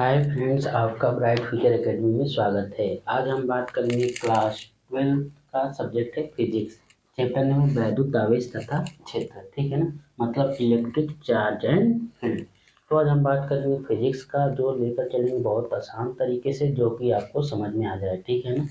Hi friends, आपका bright future academy में स्वागत है। आज हम बात करेंगे क्लास 12 का सब्जेक्ट है फिजिक्स। चैप्टर नेम है वैद्युत आवेश तथा क्षेत्र। ठीक है ना, मतलब इलेक्ट्रिक चार्ज एंड फील्ड। तो आज हम बात करेंगे फिजिक्स का, जो लेकर चलेंगे बहुत आसान तरीके से, जो कि आपको समझ में आ जाए। ठीक है ना,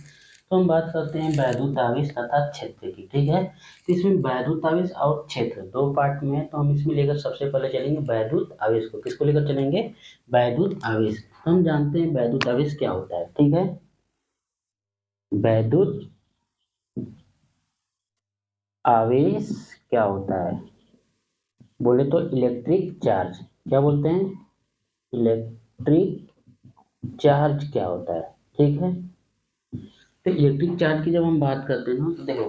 तो हम बात करते हैं वैद्युत आवेश तथा क्षेत्र की। ठीक है, तो इसमें वैद्युत आवेश और क्षेत्र दो पार्ट में है। तो हम इसमें लेकर सबसे पहले चलेंगे वैद्युत आवेश को। किसको लेकर चलेंगे? वैद्युत आवेश। हम जानते हैं वैद्युत आवेश क्या होता है। ठीक है, वैद्युत आवेश क्या होता है? बोले तो इलेक्ट्रिक चार्ज। क्या बोलते हैं? इलेक्ट्रिक चार्ज क्या होता है? ठीक है, तो इलेक्ट्रिक चार्ज की जब हम बात करते हैं ना, तो देखो,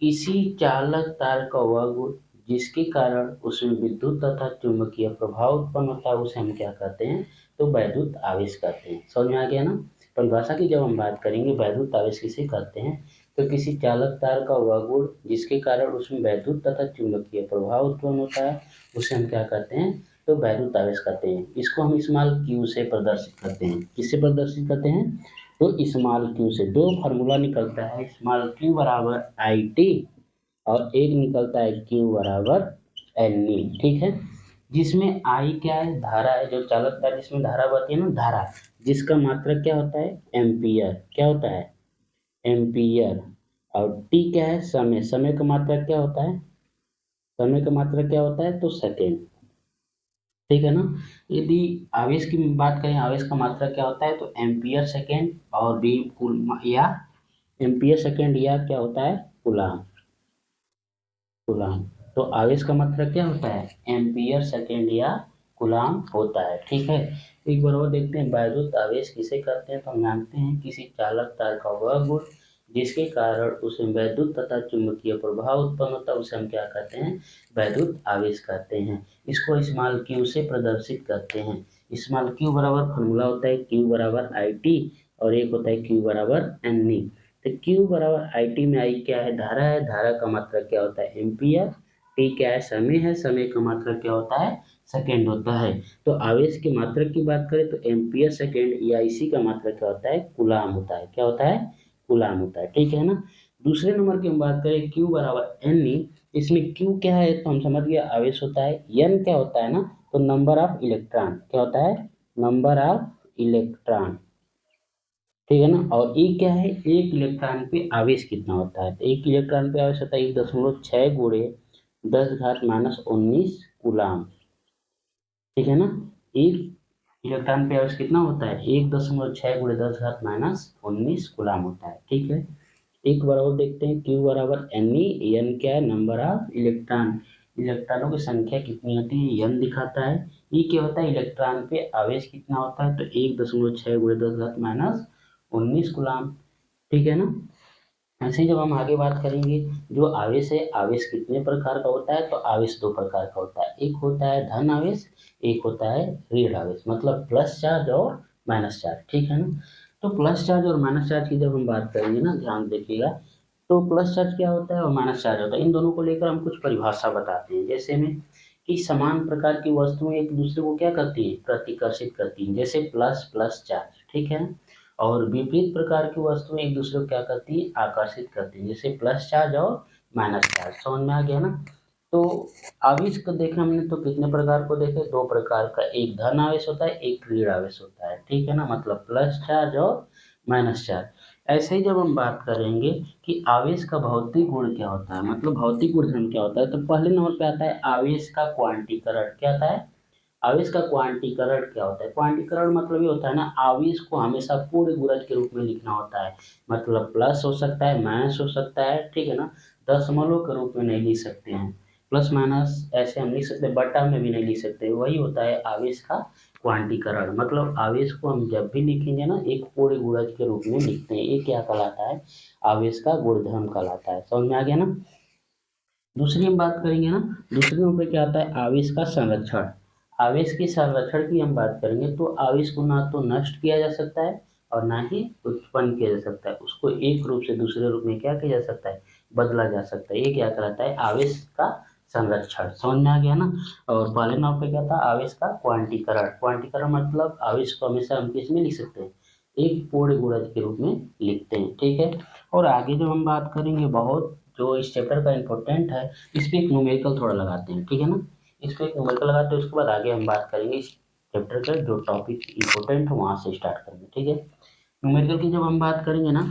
किसी चालक तार का वह गुण जिसके कारण उसमें विद्युत तथा चुंबकीय प्रभाव उत्पन्न होता है, उसे हम क्या कहते हैं? तो वैद्युत आवेश कहते हैं। समझ में आ गया ना? परिभाषा की जब हम बात करेंगे वैद्युत आवेश किसे कहते हैं, तो किसी चालक तार का वह गुण जिसके कारण उसमें वैद्युत तथा चुंबकीय प्रभाव उत्पन्न होता है, उसे हम क्या कहते हैं? तो वैद्युत आवेश कहते हैं। इसको हम स्मॉल क्यू से प्रदर्शित करते हैं। किससे प्रदर्शित करते हैं? तो स्मॉल क्यू से। दो फार्मूला निकलता है, स्मॉल क्यू बराबर आई टी और एक निकलता है क्यू बराबर एन ई। ठीक है, जिसमें आई क्या है? धारा है, जो चालक तार जिसमें धारा बहती है ना, धारा, जिसका मात्रक क्या होता है? एम्पियर। क्या होता है? एम्पियर। और टी क्या है? समय। समय का मात्रक क्या होता है? समय का मात्रक क्या होता है? तो सेकेंड। ठीक है ना, यदि आवेश की बात करें, आवेश का मात्रक क्या होता है? तो एम्पियर सेकेंड और बी कुल या एम्पियर सेकेंड या क्या होता है? कूलाम। कूलाम। तो आवेश का मात्रक क्या होता है? एम्पियर सेकेंड या कूलाम होता है। ठीक है, एक बार और देखते हैं वैद्युत आवेश किसे कहते हैं। तो हम जानते हैं किसी चालक तार का वह गुण जिसके कारण उसमें वैद्युत तथा चुंबकीय प्रभाव उत्पन्न होता है, उसे हम क्या कहते हैं? वैद्युत आवेश कहते हैं। इसको स्मॉल क्यू से प्रदर्शित करते हैं। स्मॉल क्यू बराबर फॉर्मूला होता है क्यू बराबर आई टी और एक होता है क्यू बराबर एन ई। तो Q बराबर आई टी में आई क्या है? धारा है, धारा का मात्रक क्या होता है? एम्पियर। टी क्या है? समय है, समय का मात्रक क्या होता है? सेकेंड होता है। तो आवेश के मात्रक की बात करें तो एम्पियर सेकेंड या इसी का मात्रक क्या होता है? कूलाम होता है। क्या होता है? कूलाम होता है। ठीक है ना, दूसरे नंबर की हम बात करें Q बराबर एन ई। इसमें Q क्या है? तो हम समझ गए आवेश होता है। N क्या होता है ना? तो नंबर ऑफ इलेक्ट्रॉन। क्या होता है? Number of electron. ठीक है ना, और ई क्या है? एक इलेक्ट्रॉन पे आवेश कितना होता है? तो एक इलेक्ट्रॉन पे आवेश होता है 1.6 गुणे 10⁻19 कूलाम। ठीक है ना, एक इलेक्ट्रॉन पे आवेश कितना होता है? 1.6 गुणे 10⁻19 कूलाम होता है। ठीक है, एक बार और देखते हैं क्यू बराबर एन ई। एन क्या है? Number of electron. इलेक्ट्रॉनों की संख्या कितनी होती है? एन दिखाता है। ई क्या होता है? इलेक्ट्रॉन पे आवेश कितना होता है? तो 1.6 गुणे 10⁻19 कूलाम। ठीक है ना, ऐसे ही जब हम आगे बात करेंगे, जो आवेश है, आवेश कितने प्रकार का होता है? तो आवेश दो प्रकार का होता है। एक होता है धन आवेश, एक होता है ऋण आवेश, मतलब प्लस चार्ज और माइनस चार्ज। ठीक है ना, तो प्लस चार्ज और माइनस चार्ज की जब हम बात करेंगे ना, ध्यान देखिएगा, तो प्लस चार्ज क्या होता है और माइनस चार्ज होता है, इन दोनों को लेकर हम कुछ परिभाषा बताते हैं। जैसे में कि समान प्रकार की वस्तुएं एक दूसरे को क्या करती है? प्रतिकर्षित करती हैं, जैसे प्लस प्लस चार्ज। ठीक है ना, और विपरीत प्रकार की वस्तुएं एक दूसरे को क्या करती हैं? आकर्षित करती हैं, जैसे प्लस चार्ज और माइनस चार्ज। समझ में आ गया ना? तो आवेश को देखे हमने, तो कितने प्रकार को देखे? दो प्रकार का, एक धन आवेश होता है, एक ऋण आवेश होता है। ठीक है ना, मतलब प्लस चार्ज और माइनस चार्ज। ऐसे ही जब हम बात करेंगे कि आवेश का भौतिक गुण क्या होता है, मतलब भौतिक गुणधर्म क्या होता है, तो पहले नंबर पे आता है आवेश का क्वांटीकरण। क्या आता है? आवेश का क्वांटीकरण क्या होता है? क्वांटीकरण मतलब ये होता है ना, आवेश को हमेशा पूर्ण गुणज के रूप में लिखना होता है। मतलब प्लस हो सकता है, माइनस हो सकता है। ठीक है ना, दशमलव के रूप में नहीं लिख सकते हैं, प्लस माइनस ऐसे हम लिख सकते हैं, बटा में भी नहीं लिख सकते। वही होता है आवेश का क्वांटीकरण। मतलब आवेश को हम जब भी लिखेंगे ना, एक पूर्ण गुणज के रूप में लिखते हैं। ये क्या कहलाता है? आवेश का गुणधर्म कहलाता है। समझ में आ गया ना? दूसरी हम बात करेंगे ना, दूसरे नंबर पे क्या आता है? आवेश का संरक्षण। आवेश के संरक्षण की हम बात करेंगे, तो आवेश को ना तो नष्ट किया जा सकता है और ना ही उत्पन्न किया जा सकता है। उसको एक रूप से दूसरे रूप में क्या किया जा सकता है? बदला जा सकता है। ये क्या कहलाता है? आवेश का संरक्षण। समझ में आ गया ना। और पहले नंबर पे क्या था, आवेश का क्वांटीकरण। क्वांटीकरण मतलब आवेश को हमेशा हम किस में लिख सकते हैं, एक पूर्ण गुणज के रूप में लिखते हैं, ठीक है। और आगे जो हम बात करेंगे, बहुत जो इस चैप्टर का इम्पोर्टेंट है, इस पे एक न्यूमेरिकल थोड़ा लगाते हैं, ठीक है ना। इस पे एक न्यूमेरिकल लगाते हैं, उसके बाद आगे हम बात करेंगे इस चैप्टर का जो टॉपिक इम्पोर्टेंट है वहाँ से स्टार्ट करेंगे, ठीक है। न्यूमेरिकल की जब हम बात करेंगे ना,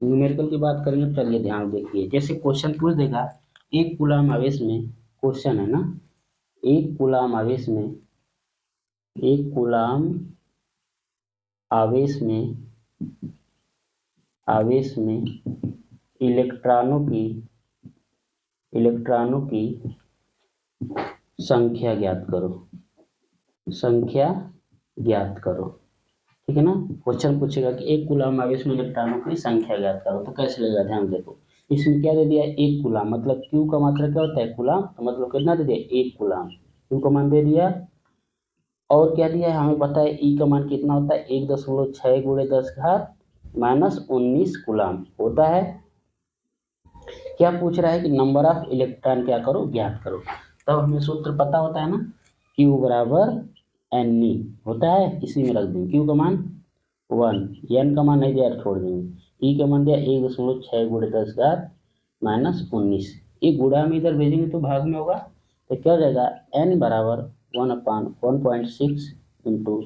न्यूमेरिकल की बात करेंगे, चलिए ध्यान देखिए। जैसे क्वेश्चन पूछ देगा, एक कूलम आवेश में, क्वेश्चन है ना, एक कूलम आवेश में, एक कूलम आवेश में, आवेश में इलेक्ट्रॉनों की संख्या ज्ञात करो, संख्या ज्ञात करो, ठीक है ना। क्वेश्चन पूछेगा कि एक कूलम आवेश में इलेक्ट्रॉनों की संख्या ज्ञात करो, तो कैसे लगेगा, ध्यान देखो। इसमें क्या दे दिया है, एक कूलम, मतलब क्यू का मात्रा क्या होता है, कूलम, तो मतलब कितना दे दिया, एक कूलम, क्यू का मान दे दिया। और क्या दिया है, हमें पता है ई का मान कितना होता है, 1.6 गुणे 10 घात -19 कूलम होता है। क्या पूछ रहा है कि नंबर ऑफ इलेक्ट्रॉन क्या करो, ज्ञात करो। तब हमें सूत्र पता होता है ना, Q बराबर एन ई होता है, इसी में रख देंगे Q का मान 1, एन का मान नहीं दिया छोड़ देंगे, ई का मान दिया 1.6 गुणे 10 घात -19। ये गुणा में इधर भेजेंगे तो भाग में होगा, तो क्या हो जाएगा, एन बराबर 1/1.6 इंटू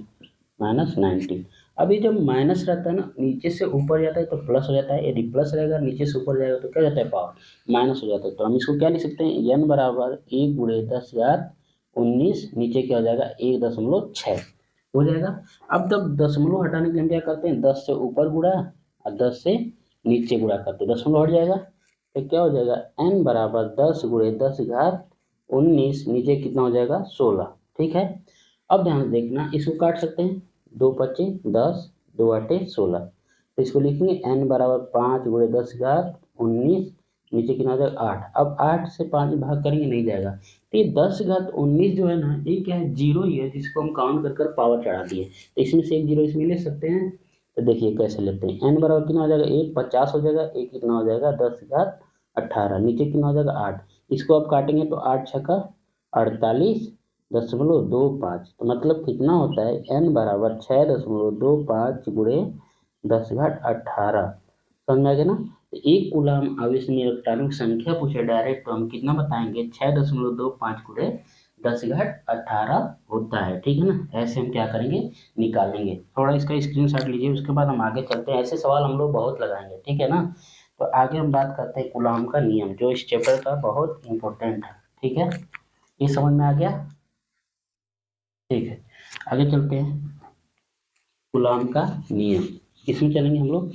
-90। अभी जब माइनस रहता है ना, नीचे से ऊपर जाता है तो प्लस हो जाता है, यदि प्लस रहेगा नीचे से ऊपर जाएगा तो क्या जाता है, पावर माइनस हो जाता है। तो हम इसको क्या लिख सकते हैं, एन बराबर 1 गुणे 10 घात 19, नीचे क्या हो जाएगा 1.6 हो जाएगा। अब तब दशमलव हटाने के लिए हम क्या करते हैं, 10 से ऊपर गुणा और 10 से नीचे गुणा करते हैं, दशमलव हट जाएगा, तो क्या हो जाएगा, एन बराबर 10 गुणे 10 घात 19, नीचे कितना हो जाएगा 16, ठीक है। अब ध्यान देखना, इसको काट सकते हैं, 2 पच्चे 10, 2 आठे 16, तो इसको लिखेंगे एन बराबर 5 गुणे 10 घात 19, नीचे कितना हो जाएगा 8। अब 8 से 5 भाग करेंगे नहीं जाएगा, तो ये 10 घात 19 जो है ना, ये क्या है, जीरो ही है, जिसको हम काउंट कर कर पावर चढ़ा दिए, तो इसमें से एक जीरो इसमें ले सकते हैं। तो देखिए कैसे लेते हैं, एन बराबर कितना हो जाएगा, एक 50 हो जाएगा, एक कितना हो जाएगा 10 घात 18, नीचे कितना हो जाएगा 8, इसको आप काटेंगे तो 8 छक्का 48.25, तो मतलब कितना होता है, एन बराबर 6.25 गुणे 10 घाट 18। समझ में आ गया ना। तो एक कूलम आवेश में इलेक्ट्रॉनों की संख्या पूछे डायरेक्ट, तो हम कितना बताएंगे, 6.25 गुणे 10 घाट 18 होता है, ठीक है ना। ऐसे हम क्या करेंगे, निकालेंगे। थोड़ा इसका स्क्रीनशॉट लीजिए, उसके बाद हम आगे चलते हैं, ऐसे सवाल हम लोग बहुत लगाएंगे, ठीक है ना। तो आगे हम बात करते हैं कूलम का नियम, जो इस चैप्टर का बहुत इंपॉर्टेंट है, ठीक है। ये समझ में आ गया, ठीक है। आगे चलते हैं, कूलम का नियम, इसमें चलेंगे हम लोग।